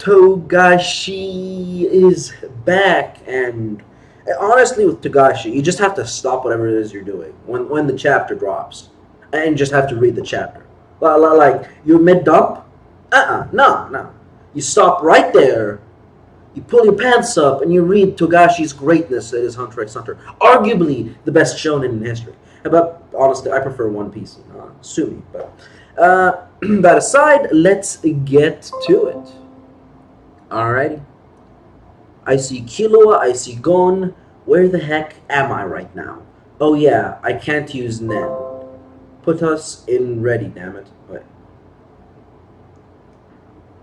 Togashi is back, and honestly, with Togashi, you just have to stop whatever it is you're doing when the chapter drops, and just have to read the chapter. Like you're mid dump, no. You stop right there. You pull your pants up and you read Togashi's greatness that is Hunter x Hunter, arguably the best shonen in history. But honestly, I prefer One Piece. Sue me, but that aside, let's get to it. Alrighty. I see Killua, I see Gon. Where the heck am I right now? Oh yeah, I can't use Nen. Put us in ready, damn it. Wait.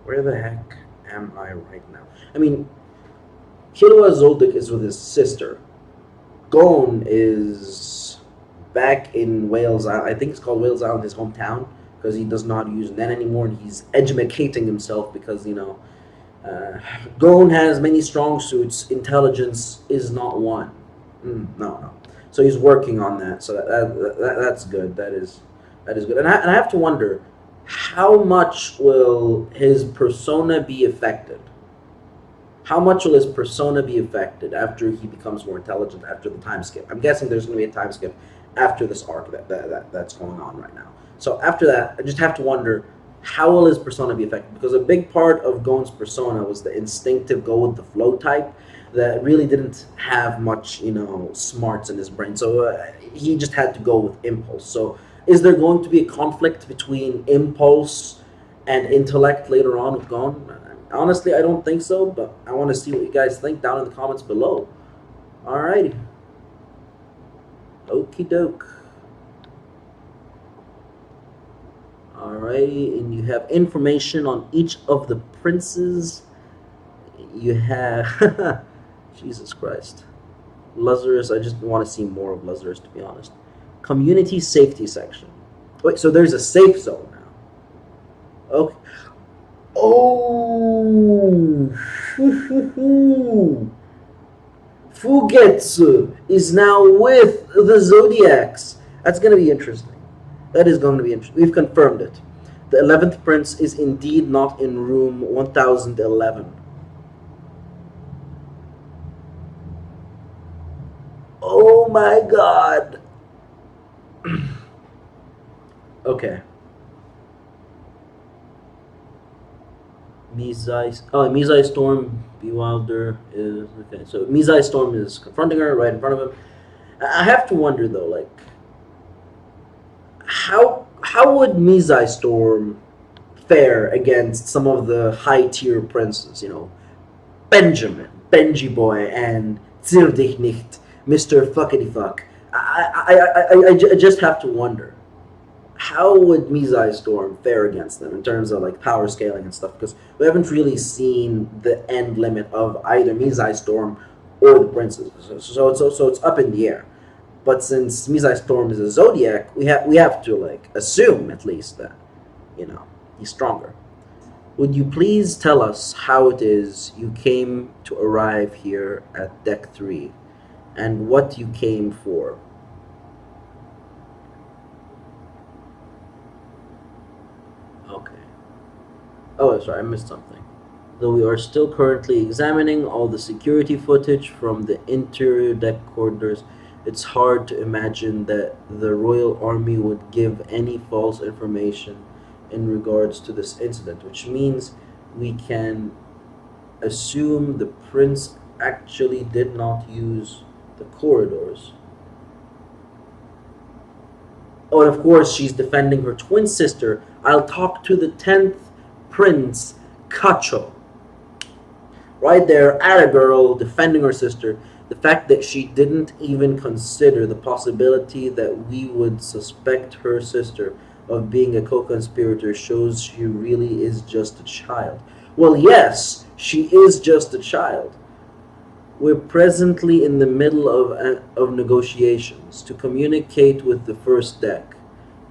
Where the heck am I right now? I mean, Killua Zoldyck is with his sister. Gon is back in Wales. I think it's called Wales Island, his hometown, because he does not use Nen anymore, and he's educating himself because, Gon has many strong suits. Intelligence is not one. No. So he's working on that. So that's good. That is good. And I have to wonder, how much will his persona be affected? How much will his persona be affected after he becomes more intelligent after the time skip? I'm guessing there's going to be a time skip after this arc that's going on right now. So after that, I just have to wonder, how will his persona be affected? Because a big part of Gon's persona was the instinctive go with the flow type that really didn't have much, smarts in his brain. So he just had to go with impulse. So is there going to be a conflict between impulse and intellect later on with Gon? Honestly, I don't think so, but I want to see what you guys think down in the comments below. Alrighty. Okie doke. Alrighty, and you have information on each of the princes. You have... Jesus Christ. Lazarus, I just want to see more of Lazarus, to be honest. Community safety section. Wait, so there's a safe zone now. Okay. Oh! Fugetsu is now with the Zodiacs. That's going to be interesting. That is going to be interesting. We've confirmed it. The 11th prince is indeed not in room 1011. Oh my god. Okay. Mizai Storm Bewilder is... Okay, so Mizai Storm is confronting her right in front of him. I have to wonder, though, like... How would Mizai Storm fare against some of the high-tier princes, Benjamin, Benji Boy, and Zirdich nicht, Mr. Fuckity Fuck. I just have to wonder, how would Mizai Storm fare against them in terms of like power scaling and stuff? Because we haven't really seen the end limit of either Mizai Storm or the princes, so it's up in the air. But since Mizai Storm is a Zodiac, we have to like assume at least that he's stronger. Would you please tell us how it is you came to arrive here at Deck 3, and what you came for? Okay. Oh, sorry, I missed something. Though we are still currently examining all the security footage from the interior deck corridors, it's hard to imagine that the Royal Army would give any false information in regards to this incident, which means we can assume the prince actually did not use the corridors. Oh, and of course, she's defending her twin sister. I'll talk to the 10th prince, Kacho. Right there, at a girl defending her sister. The fact that she didn't even consider the possibility that we would suspect her sister of being a co-conspirator shows she really is just a child. Well, yes, she is just a child. We're presently in the middle of negotiations to communicate with the first deck.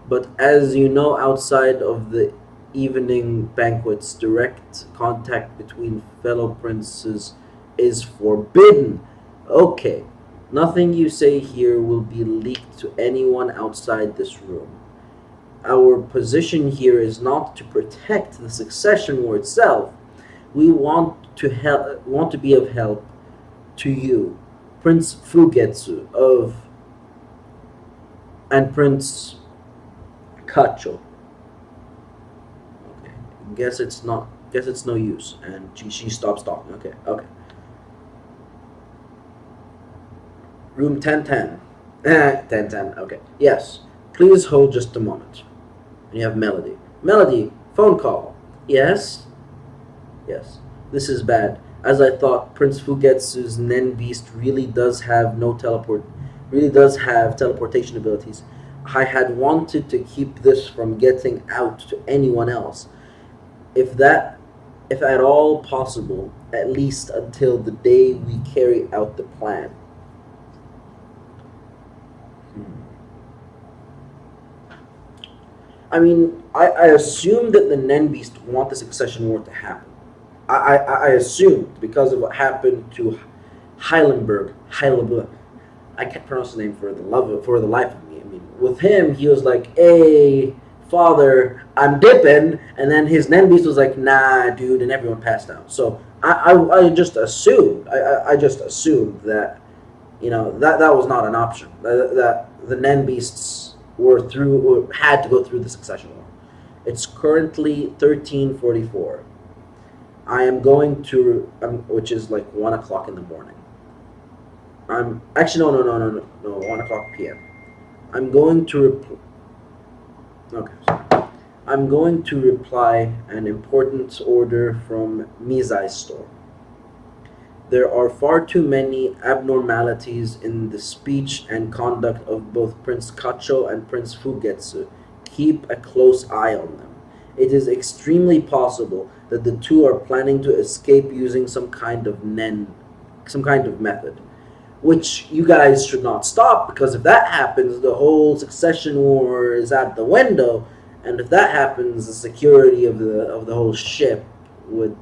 But as you know, outside of the evening banquets, direct contact between fellow princes is forbidden. Okay, nothing you say here will be leaked to anyone outside this room. Our position here is not to protect the succession war itself. We want to be of help to you, Prince Fugetsu of and Prince Kacho. Okay. Guess it's not. Guess it's no use. And she stops talking. Okay. Okay. Room 1010. 1010. Okay. Yes. Please hold just a moment. And you have Melody. Melody, phone call. Yes. Yes. This is bad. As I thought, Prince Fugetsu's Nen Beast really does have teleportation abilities. I had wanted to keep this from getting out to anyone else. If that, if at all possible, at least until the day we carry out the plan. I mean, I assume that the Nen Beast want the succession war to happen. I assumed because of what happened to Heilenberg. I can't pronounce the name for the life of me. I mean, with him, he was like, "Hey, father, I'm dipping," and then his Nen Beast was like, "Nah, dude," and everyone passed out. So I just assumed, I just assumed that, that was not an option. That the Nen Beasts had to go through the succession war. It's currently 13:44. I am going to, which is like 1 o'clock in the morning. I'm actually no 1 o'clock p.m. I'm going to okay. Sorry. I'm going to reply an important order from Mizai's store. There are far too many abnormalities in the speech and conduct of both Prince Kacho and Prince Fugetsu. Keep a close eye on them. It is extremely possible that the two are planning to escape using some kind of method, which you guys should not stop, because if that happens, the whole succession war is out the window, and if that happens, the security of the whole ship would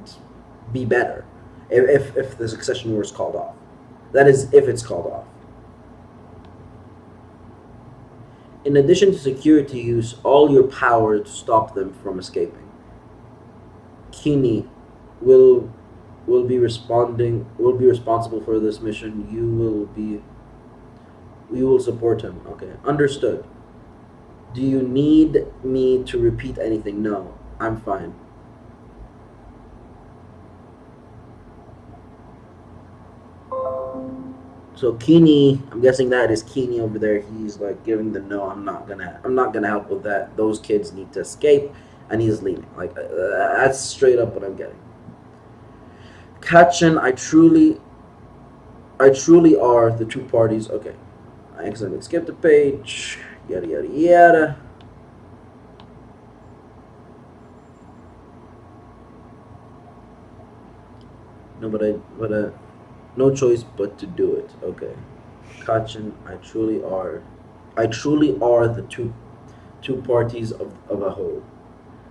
be better. If the succession war is called off. That is, if it's called off. In addition to security, use all your power to stop them from escaping. Kini will be responsible for this mission. You will support him. Okay, understood. Do you need me to repeat anything? No, I'm fine. So Kini, I'm guessing that is Kini over there. He's like giving the no. I'm not gonna help with that. Those kids need to escape, and he's leaving. Like that's straight up what I'm getting. Kachin, I truly are the two parties. Okay, I accidentally skipped the page. Yada yada yada. No, but no choice but to do it. Okay. Kachin, I truly are the two parties of a whole.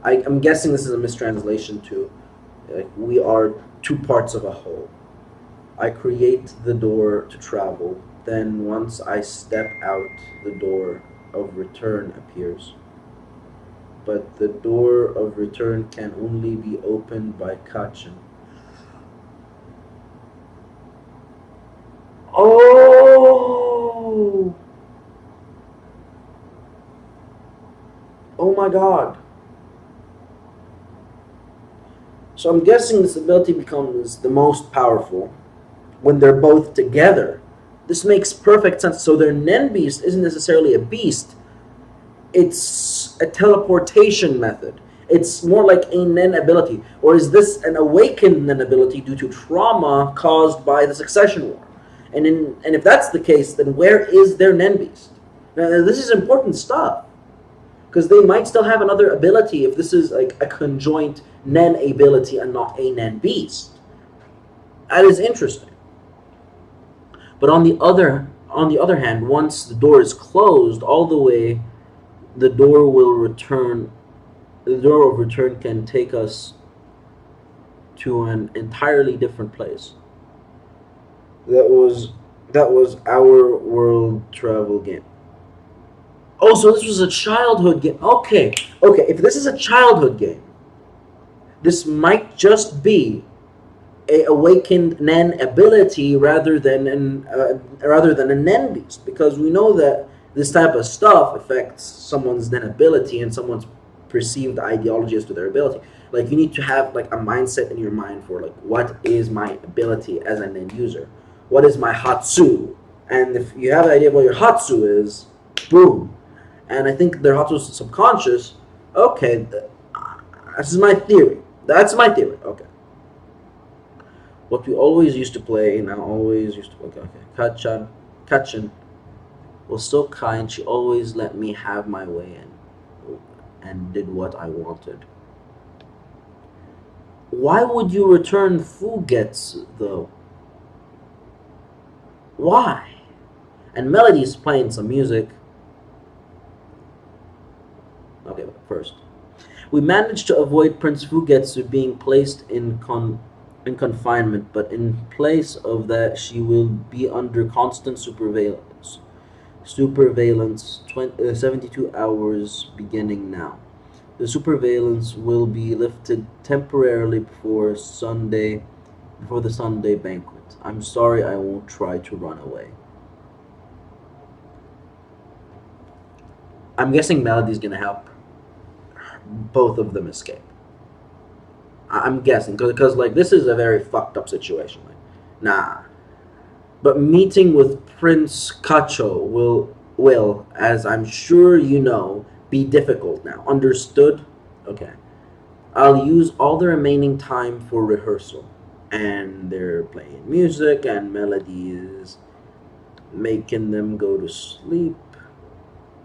I'm guessing this is a mistranslation too. Like, we are two parts of a whole. I create the door to travel, then once I step out, the door of return appears. But the door of return can only be opened by Kachin. Oh! Oh my god. So I'm guessing this ability becomes the most powerful when they're both together. This makes perfect sense. So their Nen Beast isn't necessarily a beast. It's a teleportation method. It's more like a Nen ability. Or is this an awakened Nen ability due to trauma caused by the succession war? And if that's the case, then where is their Nen Beast? Now, this is important stuff, because they might still have another ability if this is like a conjoint Nen ability and not a Nen Beast. That is interesting. But on the other hand, once the door is closed all the way, the door will return. The door of return can take us to an entirely different place. That was our world travel game. Oh, so this was a childhood game. Okay. If this is a childhood game, this might just be a awakened Nen ability rather than a Nen beast, because we know that this type of stuff affects someone's Nen ability and someone's perceived ideology as to their ability. Like you need to have like a mindset in your mind for like what is my ability as an end user, what is my Hatsu, and if you have an idea of what your Hatsu is, boom. And I think their Hatsu is subconscious. Okay, this is my theory. That's my theory. Okay. What we always used to play, and I always used to play. Okay, Kachan was so kind. She always let me have my way and did what I wanted. Why would you return Fugets though? Why? And Melody's playing some music. Okay, but first. We managed to avoid Prince Fugetsu being placed in confinement, but in place of that, she will be under constant surveillance. 72 hours beginning now. The surveillance will be lifted temporarily before the Sunday banquet. I'm sorry, I won't try to run away. I'm guessing Melody's gonna help both of them escape. I'm guessing because like this is a very fucked up situation. Like, nah. But meeting with Prince Kacho will, as I'm sure you know, be difficult now. Understood? Okay. I'll use all the remaining time for rehearsal. And they're playing music and Melody is making them go to sleep.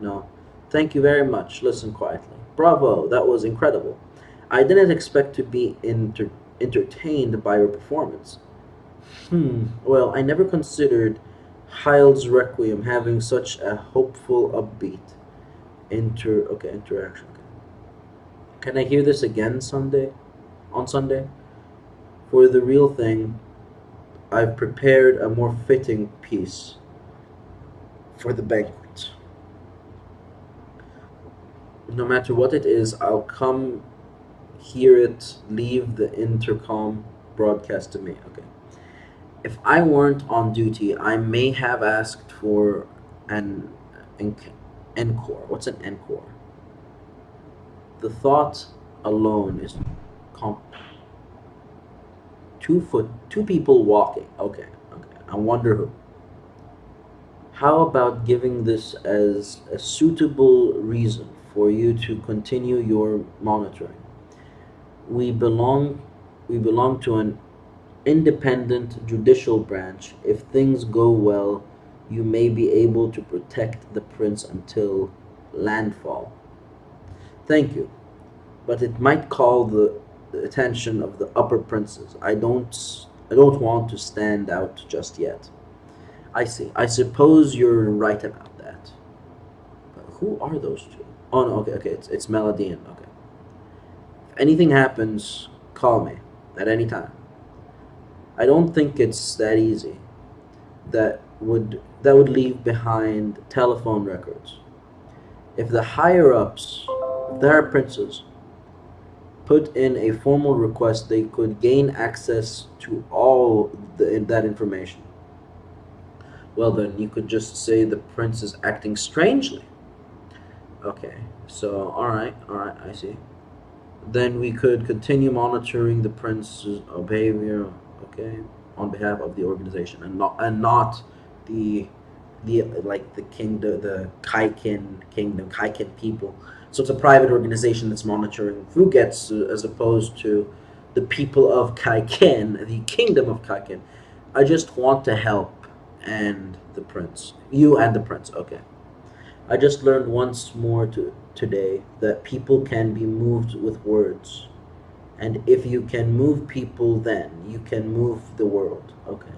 No. Thank you very much. Listen quietly. Bravo, that was incredible. I didn't expect to be entertained by your performance. Well, I never considered Hyle's Requiem having such a hopeful, upbeat interaction. Okay. Can I hear this again Sunday? On Sunday? For the real thing, I've prepared a more fitting piece for the banquet. No matter what it is, I'll come hear it, leave the intercom broadcast to me. Okay. If I weren't on duty, I may have asked for an encore. What's an encore? The thought alone is comp. 2 people walking. Okay. I wonder who. How about giving this as a suitable reason for you to continue your monitoring? We belong to an independent judicial branch. If things go well, you may be able to protect the prince until landfall. Thank you, but it might call the attention of the upper princes. I don't want to stand out just yet. I see. I suppose you're right about that. But who are those two? Oh no, okay. It's Melody and okay. If anything happens, call me at any time. I don't think it's that easy. That would leave behind telephone records. If the higher ups, if the higher princes, put in a formal request, they could gain access to all that information. Well, then you could just say the prince is acting strangely. Okay, so alright, I see. Then we could continue monitoring the prince's behavior, okay, on behalf of the organization, and not the like the kingdom, the Kaikin kingdom, Kaikin people. So it's a private organization that's monitoring Fugetsu as opposed to the people of Kaikin, the kingdom of Kaikin. I just want to help and the prince. You and the prince, okay. I just learned once more today that people can be moved with words. And if you can move people, then you can move the world. Okay.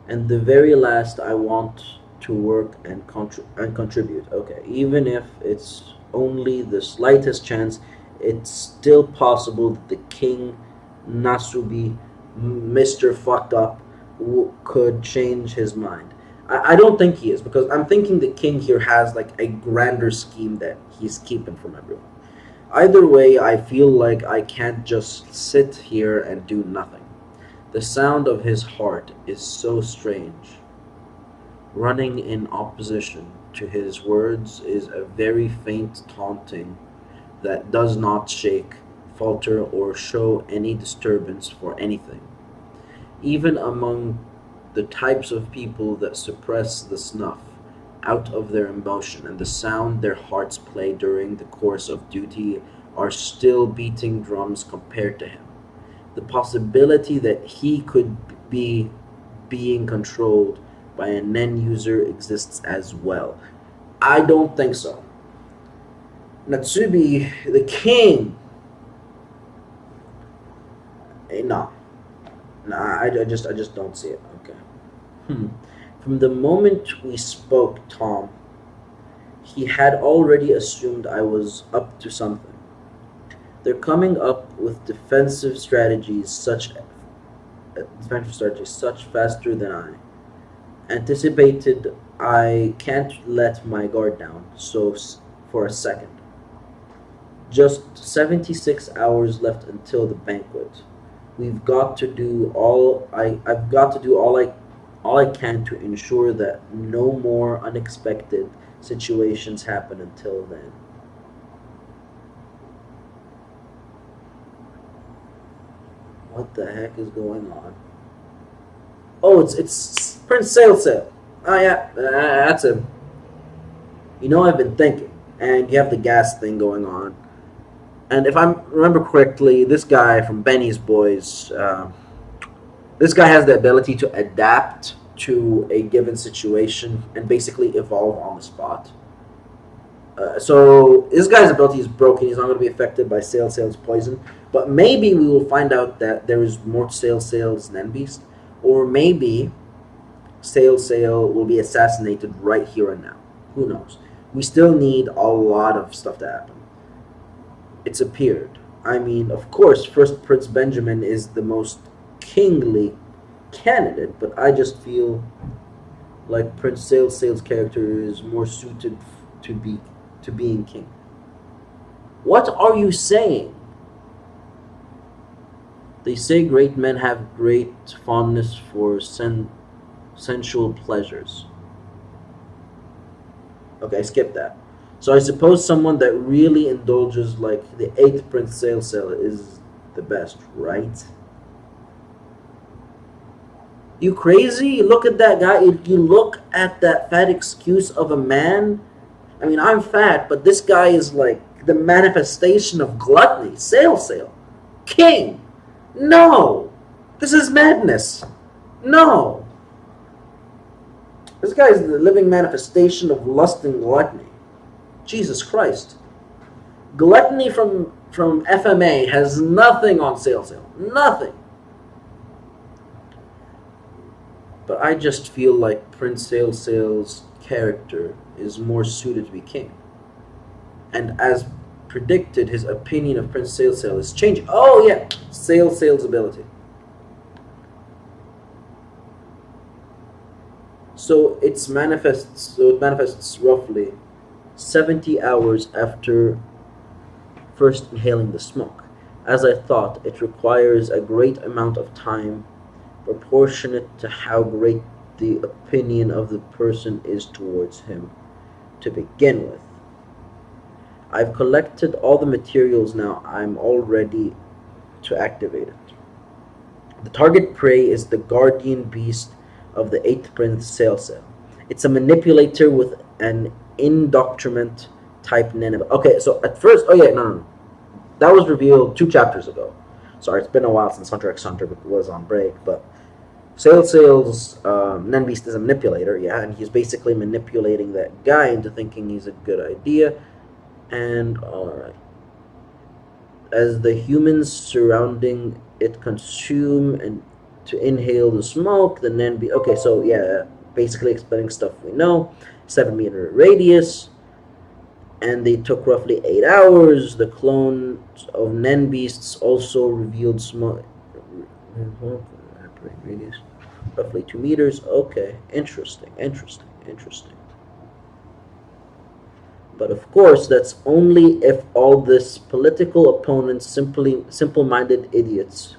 And the very last, I want to work and contribute. Okay. Even if it's only the slightest chance, it's still possible that the king Nasubi, Mr. Fucked Up, could change his mind. I don't think he is, because I'm thinking the king here has like a grander scheme that he's keeping from everyone. Either way, I feel like I can't just sit here and do nothing. The sound of his heart is so strange. Running in opposition to his words is a very faint taunting that does not shake, falter, or show any disturbance for anything. Even among the types of people that suppress the snuff out of their emotion and the sound their hearts play during the course of duty are still beating drums compared to him. The possibility that he could be being controlled by a NEN user exists as well. I don't think so. Natsubi, the king. No, no, I just don't see it. Okay. Hmm. From the moment we spoke, Tom, he had already assumed I was up to something. They're coming up with defensive strategies such faster than I anticipated. I can't let my guard down. For a second, just 76 hours left until the banquet. We've got to do all I I've got to do all I can to ensure that no more unexpected situations happen until then. What the heck is going on? Oh, it's Prince Sailsail. Oh yeah, that's him. You know, I've been thinking, and you have the gas thing going on. And if I remember correctly, this guy from Benny's Boys, this guy has the ability to adapt to a given situation and basically evolve on the spot. So this guy's ability is broken. He's not going to be affected by Sailsail's poison. But maybe we will find out that there is more to Sailsail's than Beast, or maybe Sailsail will be assassinated right here and now. Who knows? We still need a lot of stuff to happen. It's appeared. I mean, of course, first Prince Benjamin is the most kingly candidate, but I just feel like Prince Sailsail's character is more suited to being king. What are you saying? They say great men have great fondness for sensual pleasures. Okay, skip that. So I suppose someone that really indulges like the eighth Prince Sailsail is the best, right? You crazy? You look at that guy. You look at that fat excuse of a man. I mean, I'm fat, but this guy is like the manifestation of gluttony. Sailsail. King. No. This is madness. No. This guy is the living manifestation of lust and gluttony. Jesus Christ. Gluttony from FMA has nothing on Sailsail. Nothing. But I just feel like Prince Sailsail's character is more suited to be king. And as predicted, his opinion of Prince Sailsail is changing. Oh yeah, Sailsail's ability. So it manifests roughly 70 hours after first inhaling the smoke. As I thought, it requires a great amount of time proportionate to how great the opinion of the person is towards him to begin with. I've collected all the materials now. I'm all ready to activate it. The target prey is the guardian beast of the 8th Prince Sailsail. It's a manipulator with an indoctrinament type Nineveh. Okay, so at first, oh yeah, no. That was revealed 2 chapters ago. Sorry, it's been a while since Hunter x Hunter was on break, but Sailsail's Nen Beast is a manipulator, yeah, and he's basically manipulating that guy into thinking he's a good idea. And alright. As the humans surrounding it consume and to inhale the smoke, the Nen Beast. Okay, so yeah, basically explaining stuff we know. 7-meter radius. And they took roughly 8 hours. The clones of Nen Beasts also revealed smoke. Radius. Roughly 2 meters. Okay, interesting. But of course, that's only if all this political opponents simply simple-minded idiots.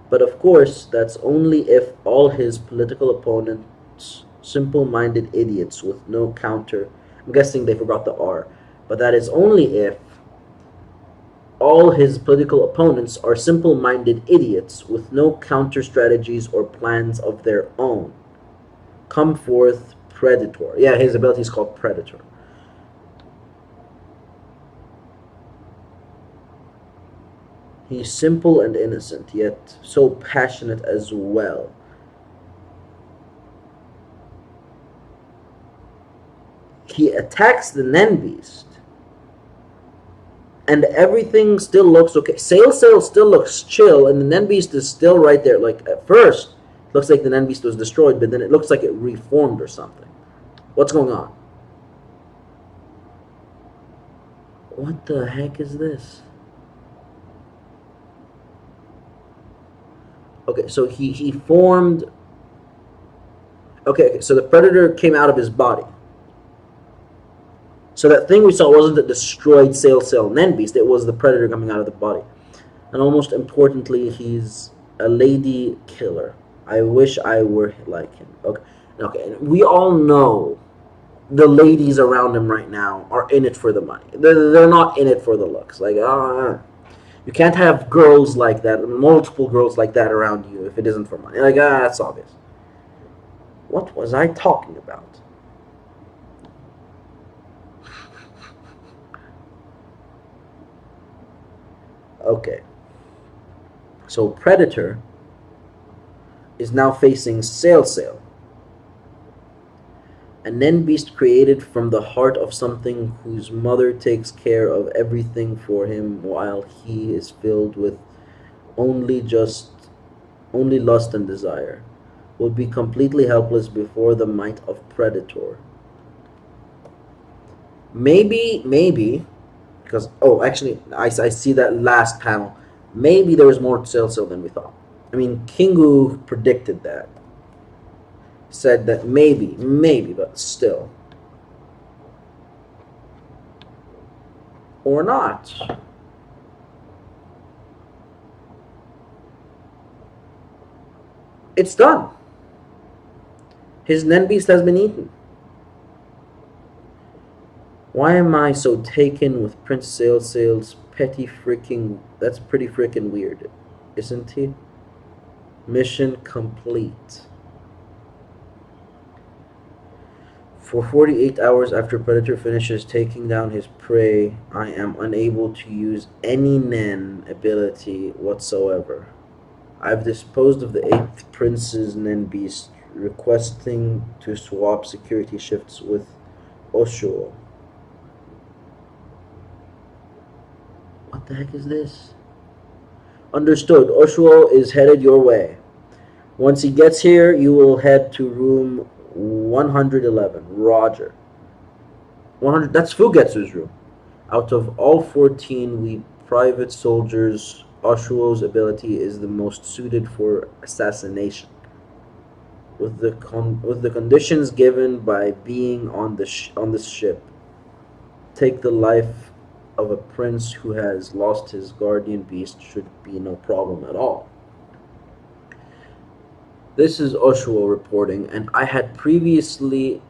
But of course, that's only if all his political opponents simple-minded idiots with no counter. I'm guessing they forgot the R. But that is only if all his political opponents are simple-minded idiots with no counter strategies or plans of their own. Come forth, Predator. Yeah, his ability is called Predator. He's simple and innocent, yet so passionate as well. He attacks the Nen Beast, and everything still looks okay. Sail still looks chill, and the Nen Beast is still right there. Like, at first, it looks like the Nen Beast was destroyed, but then it looks like it reformed or something. What's going on? What the heck is this? Okay, so he formed. Okay, so the Predator came out of his body. So that thing we saw wasn't the destroyed Sail Nen Beast, it was the Predator coming out of the body. And almost importantly, he's a lady killer. I wish I were like him. Okay. We all know the ladies around him right now are in it for the money. They're not in it for the looks. Like, you can't have girls like that, multiple girls like that around you if it isn't for money. Like, that's obvious. What was I talking about? Okay. So Predator is now facing Sail. A Nen Beast created from the heart of something whose mother takes care of everything for him while he is filled with only lust and desire, will be completely helpless before the might of Predator. Maybe, because, oh, actually, I see that last panel. Maybe there was more to Sail than we thought. I mean, Kingu predicted that. Said that maybe, but still. Or not. It's done. His Nen Beast has been eaten. Why am I so taken with Prince Sail's petty freaking... That's pretty freaking weird, isn't he? Mission complete. For 48 hours after Predator finishes taking down his prey, I am unable to use any Nen ability whatsoever. I've disposed of the 8th Prince's Nen Beast, requesting to swap security shifts with Osho. What the heck is this? Understood. Osho is headed your way. Once he gets here, you will head to room 111. Roger. 100. That's Fugetsu's room. Out of all 14 we private soldiers, Oshuo's ability is the most suited for assassination. With the conditions given by being on this ship, take the life of a prince who has lost his guardian beast should be no problem at all. This is Oshuo reporting, and I had previously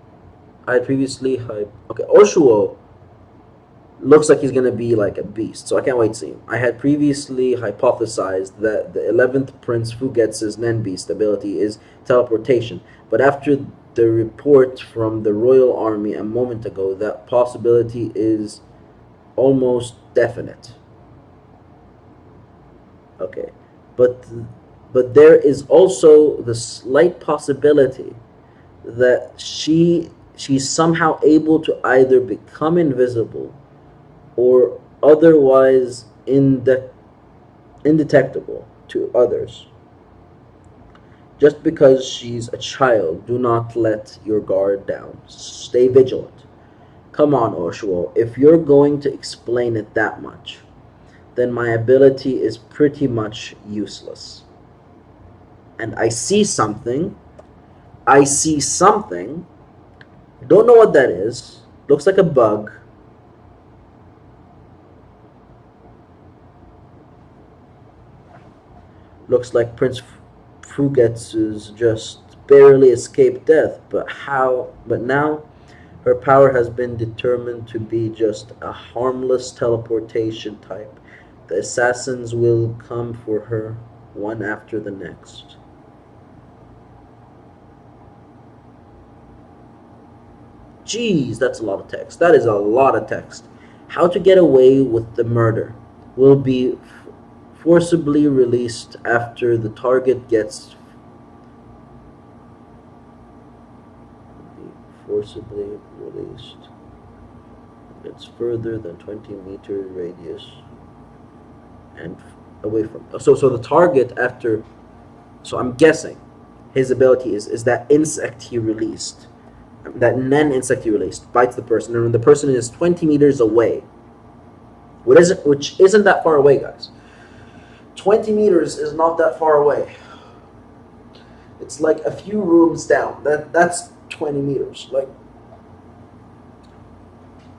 okay, Oshuo looks like he's gonna be like a beast, so I can't wait to see him. I had previously hypothesized that the 11th Prince Fugetsu's Nen Beast ability is teleportation, but after the report from the Royal Army a moment ago, that possibility is almost definite. Okay, but there is also the slight possibility that she's somehow able to either become invisible or otherwise indetectable to others. Just because she's a child, do not let your guard down. Stay vigilant. Come on, Oshuo, if you're going to explain it that much, then my ability is pretty much useless. And I see something. Don't know what that is. Looks like a bug. Looks like Prince Fugetsu's just barely escaped death, but how? But now her power has been determined to be just a harmless teleportation type. The assassins will come for her, one after the next. Jeez, that's a lot of text. That is a lot of text. How to get away with the murder will be forcibly released after the target gets forcibly released. It's further than 20-meter radius and away from. So the target after. So I'm guessing his ability is that insect he released, that Nen insect he released bites the person, and when the person is 20 meters away, which isn't that far away, guys. 20 meters is not that far away. It's like a few rooms down. That's 20 meters. Like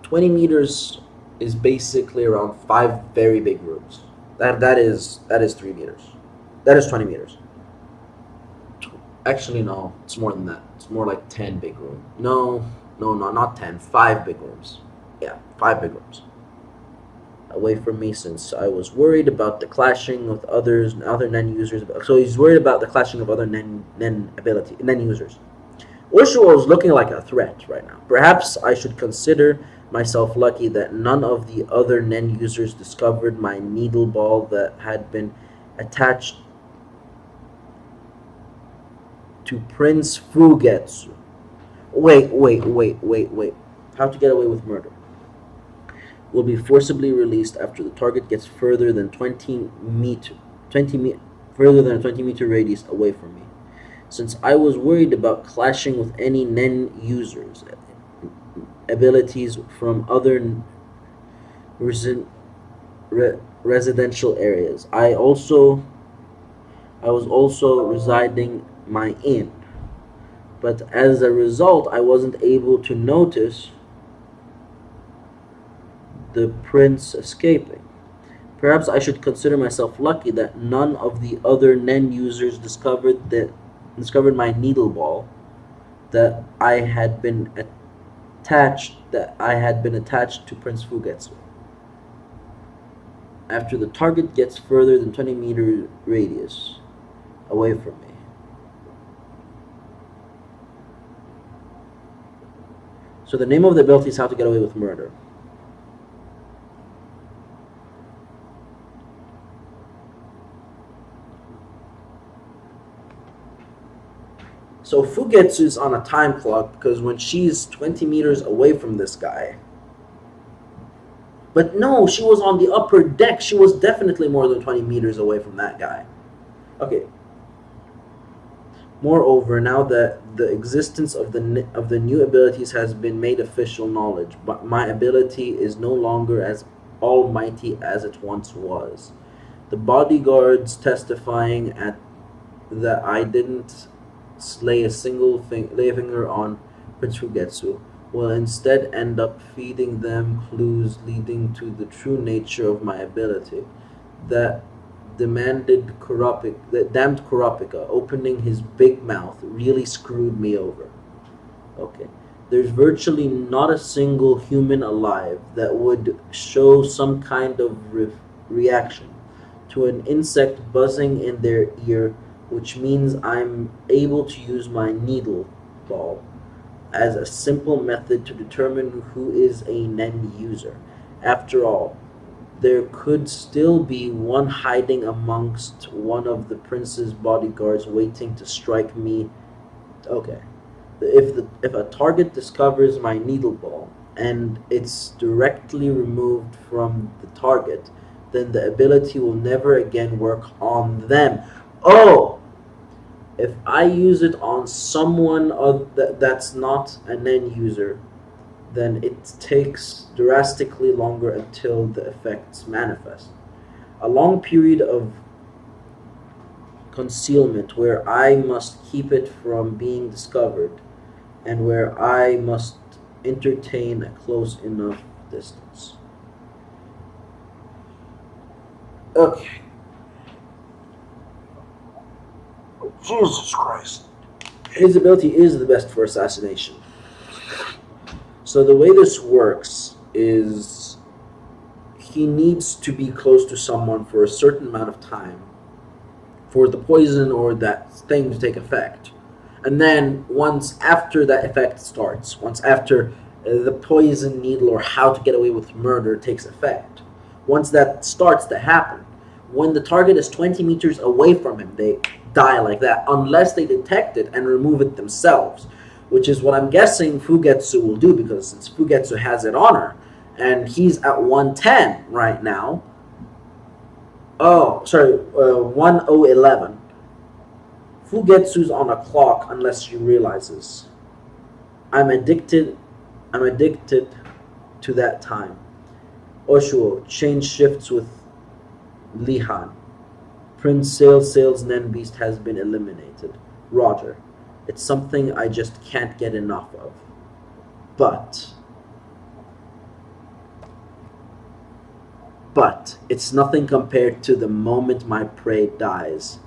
20 meters is basically around 5 very big rooms. That is 3 meters. That is 20 meters. Actually, no, it's more than that. It's more like 10 big rooms. No, not 10. 5 big rooms. Yeah, 5 big rooms. Away from me, since I was worried about the clashing with other Nen users. So he's worried about the clashing of other Nen users. Ursula is looking like a threat right now. Perhaps I should consider myself lucky that none of the other Nen users discovered my needle ball that had been attached to Prince Fugetsu. Wait. How to get away with murder will be forcibly released after the target gets further than 20 meter radius away from me. Since I was worried about clashing with any Nen users, abilities from other residential areas, I was also residing my inn. But as a result, I wasn't able to notice the prince escaping. Perhaps I should consider myself lucky that none of the other Nen users discovered my needle ball that I had been attached to Prince Fugetsu. After the target gets further than 20-meter radius away from me. So the name of the ability is How to Get Away with Murder. So Fugetsu is on a time clock because when she's 20 meters away from this guy. But no, she was on the upper deck. She was definitely more than 20 meters away from that guy. Okay. Moreover, now that the existence of the new abilities has been made official knowledge, but my ability is no longer as almighty as it once was. The bodyguards testifying at that I didn't lay a finger on Prince Fugetsu will instead end up feeding them clues leading to the true nature of my ability. That damned Kurapika opening his big mouth really screwed me over. Okay. There's virtually not a single human alive that would show some kind of reaction to an insect buzzing in their ear, which means I'm able to use my needle ball as a simple method to determine who is a Nen user. After all, there could still be one hiding amongst one of the prince's bodyguards waiting to strike me. Okay. If a target discovers my needle ball and it's directly removed from the target, then the ability will never again work on them. Oh! If I use it on someone that's not a Nen user, then it takes drastically longer until the effects manifest. A long period of concealment where I must keep it from being discovered and where I must entertain a close enough distance. Okay. Jesus Christ. His ability is the best for assassination. So the way this works is he needs to be close to someone for a certain amount of time for the poison or that thing to take effect. And then once after that effect starts, once after the poison needle or how to get away with murder takes effect, once that starts to happen, when the target is 20 meters away from him, they die like that, unless they detect it and remove it themselves, which is what I'm guessing Fugetsu will do, because since Fugetsu has it on her, and he's at 110 right now. Oh, sorry, 1011. Fugetsu's on a clock unless she realizes. I'm addicted to that time. Oshuo, change shifts with Lihan. Prince Sail's Nen Beast has been eliminated. Roger. It's something I just can't get enough of. But it's nothing compared to the moment my prey dies.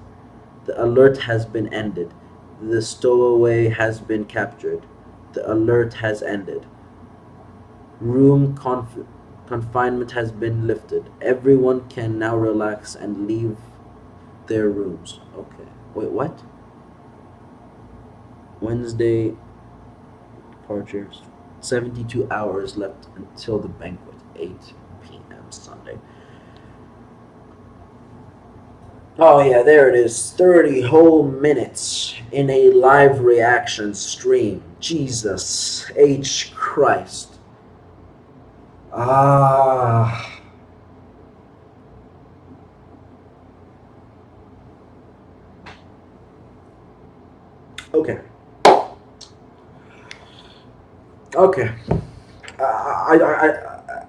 The alert has been ended. The stowaway has been captured. The alert has ended. Room confinement has been lifted. Everyone can now relax and leave their rooms. Okay. Wait, what? Wednesday departures. 72 hours left until the banquet. 8 p.m. Sunday. Oh yeah, there it is. 30 whole minutes in a live reaction stream. Jesus H. Christ. Ah. Okay. Okay.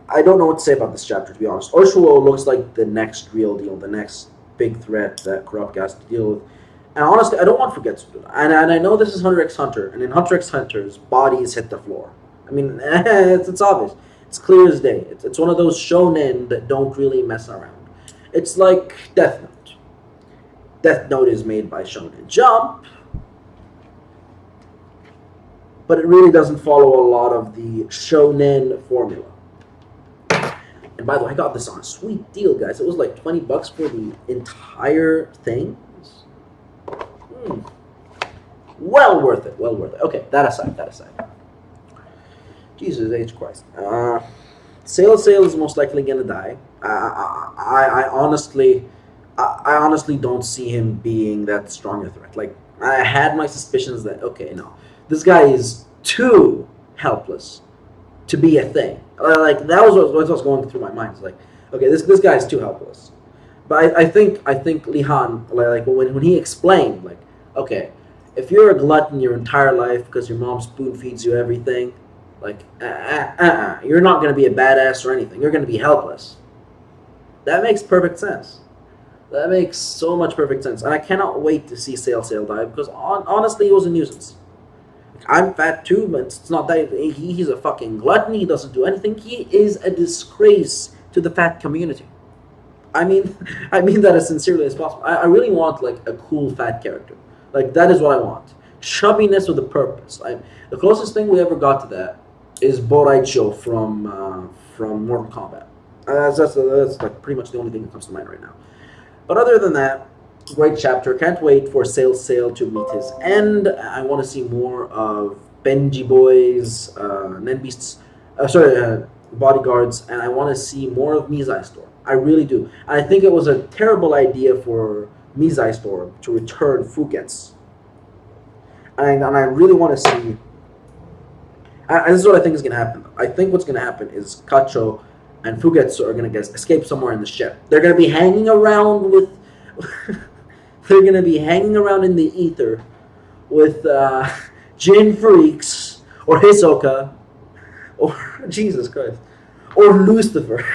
I don't know what to say about this chapter, to be honest. Oshuo looks like the next real deal, the next big threat that Corrupt has to deal with. And honestly, I don't want Fugetsu to do that. And I know this is Hunter x Hunter, and in Hunter x Hunter's bodies hit the floor. I mean, it's obvious. It's clear as day. It's one of those shonen that don't really mess around. It's like Death Note. Death Note is made by Shonen Jump, but it really doesn't follow a lot of the shonen formula. And by the way, I got this on a sweet deal, guys. It was like $20 for the entire thing. Well worth it. Well worth it. Okay, that aside. Jesus H. Christ. Sail is most likely gonna die. I honestly don't see him being that strong a threat. Like, I had my suspicions that, okay, no, this guy is too helpless to be a thing. Like, that was what was going through my mind. It's like, okay, this guy is too helpless. But I think Lihan, like when he explained, like, okay, if you're a glutton your entire life because your mom spoon feeds you everything, like, you're not going to be a badass or anything. You're going to be helpless. That makes perfect sense. That makes so much perfect sense. And I cannot wait to see Sail die, because honestly, he was a nuisance. I'm fat too, but it's not that he's a fucking glutton. He doesn't do anything. He is a disgrace to the fat community. I mean that as sincerely as possible. I really want, like, a cool fat character. Like, that is what I want. Chubbiness with a purpose. The closest thing we ever got to that is Boraicho from Mortal Kombat. That's like pretty much the only thing that comes to mind right now. But other than that, great chapter. Can't wait for Sail to meet his end. I want to see more of Benji Boys, Nen Beasts, bodyguards, and I want to see more of Mizai Storm. I really do. And I think it was a terrible idea for Mizai Storm to return Fugetsu. And I really want to see. And this is what I think is going to happen. I think what's going to happen is Kacho and Fugetsu are going to escape somewhere in the ship. They're going to be hanging around with. They're going to be hanging around in the ether with Jin Freaks or Hisoka or Jesus Christ or Lucifer.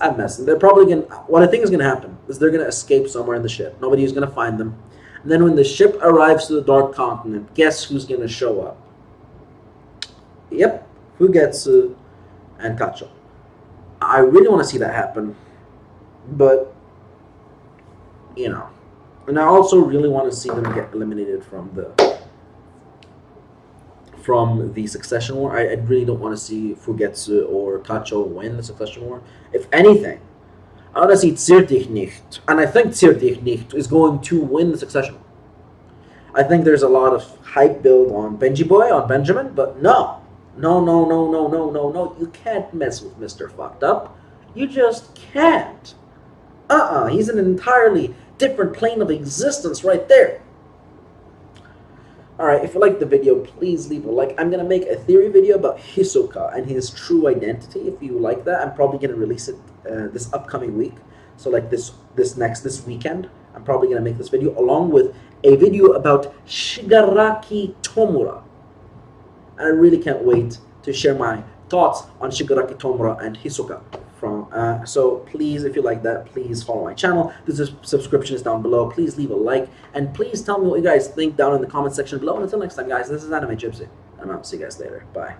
I'm messing. They're probably going to. What I think is going to happen is they're going to escape somewhere in the ship. Nobody is going to find them. And then when the ship arrives to the Dark Continent, guess who's going to show up? Yep, Fugetsu and Kacho. I really want to see that happen, but, you know, And I also really want to see them get eliminated from the Succession War. I really don't want to see Fugetsu or Tacho win the Succession War. If anything, I want to see Zirdich nicht. And I think Zirdich nicht is going to win the Succession War. I think there's a lot of hype build on Benji Boy, on Benjamin, but no. No, no, no, no, no, no, no. You can't mess with Mr. Fucked Up. You just can't. He's an entirely different plane of existence right there. Alright, if you liked the video, please leave a like. I'm going to make a theory video about Hisoka and his true identity. If you like that, I'm probably going to release it this upcoming week. So like this weekend, I'm probably going to make this video along with a video about Shigaraki Tomura. And I really can't wait to share my thoughts on Shigaraki Tomura and Hisoka. So please, if you like that, please follow my channel. The subscription is down below. Please leave a like, and please tell me what you guys think down in the comment section below. And until next time, guys, this is Anime Gypsy. I'm out. See you guys later. Bye.